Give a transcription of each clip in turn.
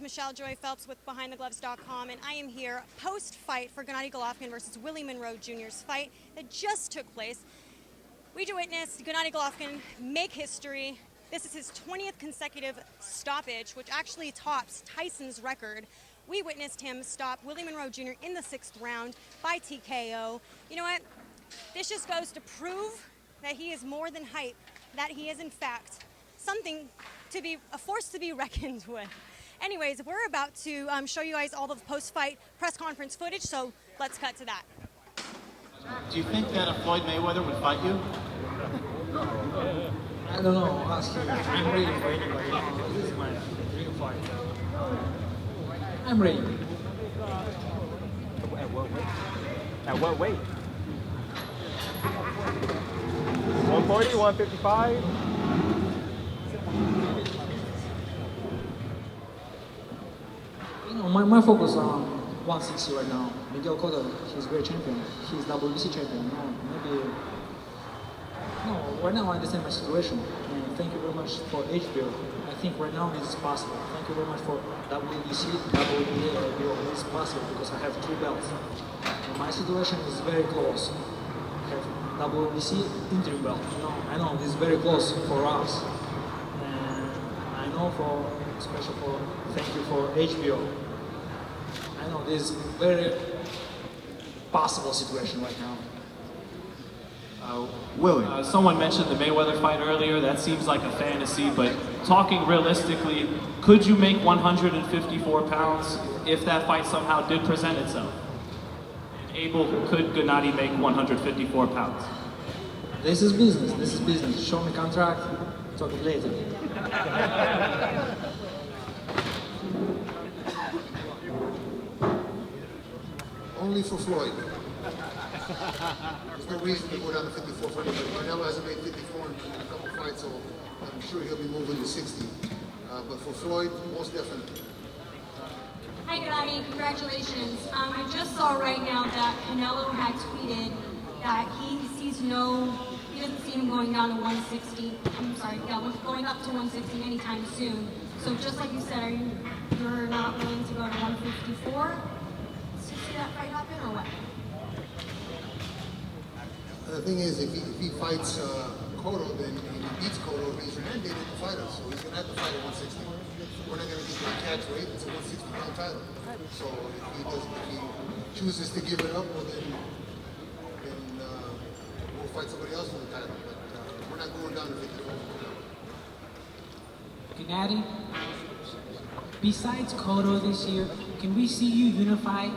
Michelle Joy Phelps with BehindTheGloves.com, and I am here post-fight for Gennady Golovkin versus Willie Monroe Jr.'s fight that just took place. We just witnessed Gennady Golovkin make history. This is his 20th consecutive stoppage, which actually tops Tyson's record. We witnessed him stop Willie Monroe Jr. in the 6th round by TKO. You know what? This just goes to prove that he is more than hype, that he is in fact something to be, a force to be reckoned with. Anyways, we're about to show you guys all the post-fight press conference footage, so let's cut to that. Do you think that a Floyd Mayweather would fight you? I don't know, ask him. I'm ready for anybody. This is my dream fight. I'm ready. At what weight? At what weight? 140, 155? You know, my focus on 160 right now. Miguel Cotto, he's a great champion. He's WBC champion. Right now I understand my situation. And thank you very much for HBO. I think right now this is possible. Thank you very much for WBC, WBA. This is possible because I have 2 belts. And my situation is very close. I have WBC interim belt. I know this is very close for us. And I know thank you for HBO. I know this is very possible situation right now. Willie, someone mentioned the Mayweather fight earlier. That seems like a fantasy, but talking realistically, could you make 154 pounds if that fight somehow did present itself? Could Gennady make 154 pounds? This is business. This is business. Show me contract. Talk it later. Only for Floyd. There's no reason to go down to 54 for anybody. Canelo hasn't made 54 in a couple fights, so I'm sure he'll be moving to 60. But for Floyd, most definitely. Hi, Gennady. Congratulations. I just saw right now that Canelo had tweeted that he doesn't see him going down to 160. I'm sorry, going up to 160 anytime soon. So just like you said, you're not willing to go to 154 to see that fight happen, or what? The thing is, if he fights Cotto, then he beats Cotto, he's mandated to fight us, so he's going to have to fight at 160. We're not going to give him a catch weight, it's a 160-pound title. So if he chooses to give it up, well then we'll fight somebody else for the title. But we're not going down to 54. Gennady, besides Cotto this year, can we see you unify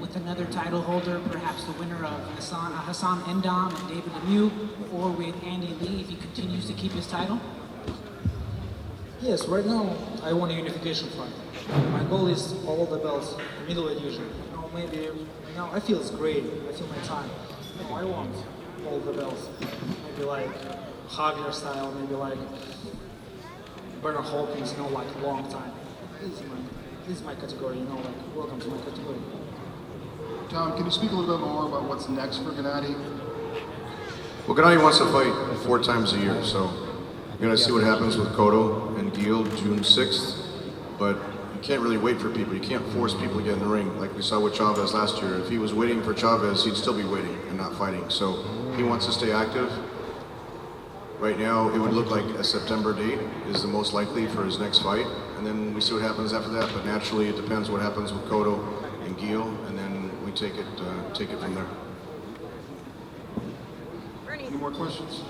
with another title holder, perhaps the winner of Hassan Endam and David Lemieux, or with Andy Lee if he continues to keep his title? Yes, right now I want a unification fight. My goal is all the belts, middleweight division. I feel it's great. I feel my time. I want all the belts. Maybe like Javier style, maybe like Bernard Hopkins, like long time. This is my category, welcome to my category. Tom, can you speak a little bit more about what's next for Gennady? Well, Gennady wants to fight 4 times a year, so we're going to see what happens with Cotto and Gil June 6th, but you can't really wait for people. You can't force people to get in the ring, like we saw with Chavez last year. If he was waiting for Chavez, he'd still be waiting and not fighting. So he wants to stay active. Right now, it would look like a September date is the most likely for his next fight, and then we see what happens after that. But naturally, it depends what happens with Cotto and Gil, and then we take it from there. Any more questions?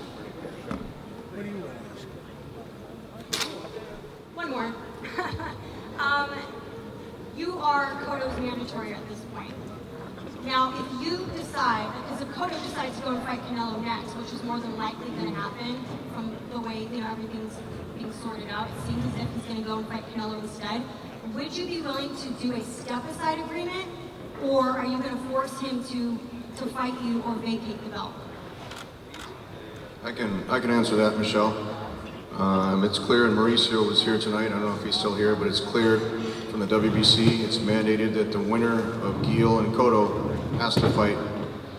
One more. You are Cotto's mandatory at this point. Now, if you decide, because if Cotto decides to go and fight Canelo next, which is more than likely going to happen from the way everything's being sorted out, it seems as if he's going to go and fight Canelo instead. Would you be willing to do a step-aside agreement, or are you going to force him to fight you or vacate the belt? I can answer that, Michelle. It's clear, and Mauricio was here tonight. I don't know if he's still here, but it's clear from the WBC. It's mandated that the winner of Gil and Cotto has to fight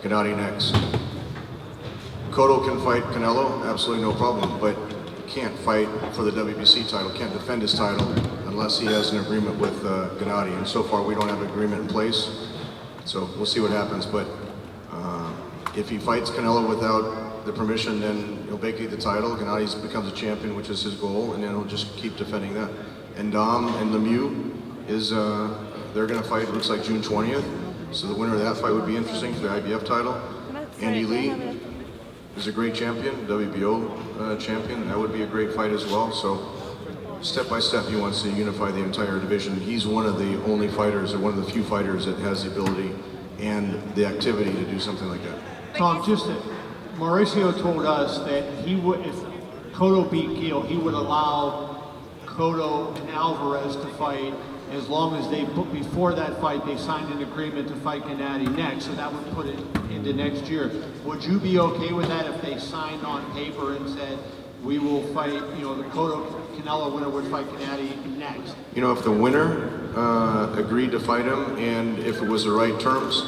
Gennady next. Cotto can fight Canelo, absolutely no problem, but can't fight for the WBC title, can't defend his title unless he has an agreement with Gennady. And so far, we don't have an agreement in place. So we'll see what happens. But if he fights Canelo without the permission, then he'll vacate the title. Gennady becomes a champion, which is his goal, and then he'll just keep defending that. And Dom and Lemieux is they're going to fight. Looks like June 20th. So the winner of that fight would be interesting for the IBF title. Andy Lee is a great champion, WBO champion. That would be a great fight as well. So step by step, he wants to unify the entire division. He's one of the only fighters, or one of the few fighters that has the ability and the activity to do something like that. Tom, Mauricio told us that he would, if Cotto beat Gil, he would allow Cotto and Alvarez to fight as long as they put, before that fight, they signed an agreement to fight Gennady next, so that would put it into next year. Would you be okay with that if they signed on paper and said, we will fight, you know, the Cotto-Canelo winner would fight Gennady next? You know, if the winner agreed to fight him, and if it was the right terms,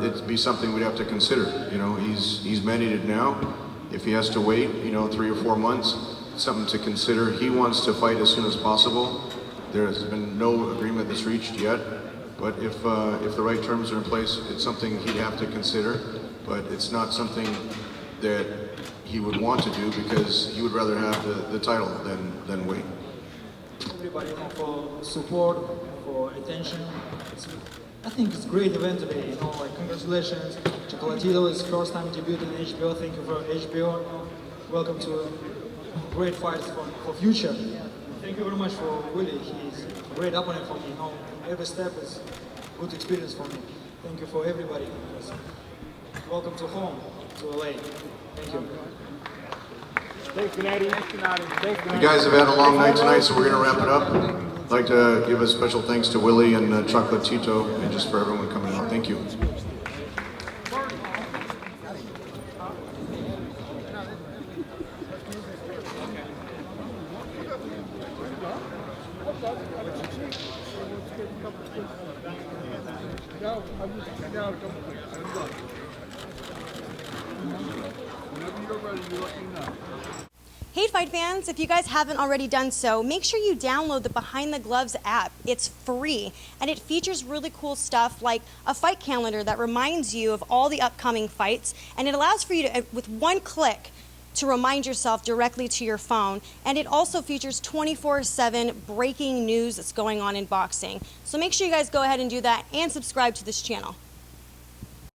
it'd be something we'd have to consider. You know, he's mandated now. If he has to wait, you know, 3 or 4 months, something to consider. He wants to fight as soon as possible. There has been no agreement that's reached yet, but if the right terms are in place, it's something he'd have to consider. But it's not something that he would want to do, because he would rather have the title than wait. Everybody, for support, for attention. I think it's a great event today, like congratulations. Chocolatito is first time debuting in HBO. Thank you for HBO. Welcome to great fights for future. Thank you very much for Willie. He's a great opponent for me. Every step is good experience for me. Thank you for everybody. Welcome to home, to LA. Thank you. Thanks, Gennady. Thanks, Gennady. You guys have had a long night tonight, so we're going to wrap it up. I'd like to give a special thanks to Willie and Chocolatito, and just for everyone coming out. Thank you. Hey Fight fans, if you guys haven't already done so, make sure you download the Behind the Gloves app. It's free, and it features really cool stuff like a fight calendar that reminds you of all the upcoming fights, and it allows for you to, with one click, to remind yourself directly to your phone. And it also features 24/7 breaking news that's going on in boxing. So make sure you guys go ahead and do that and subscribe to this channel.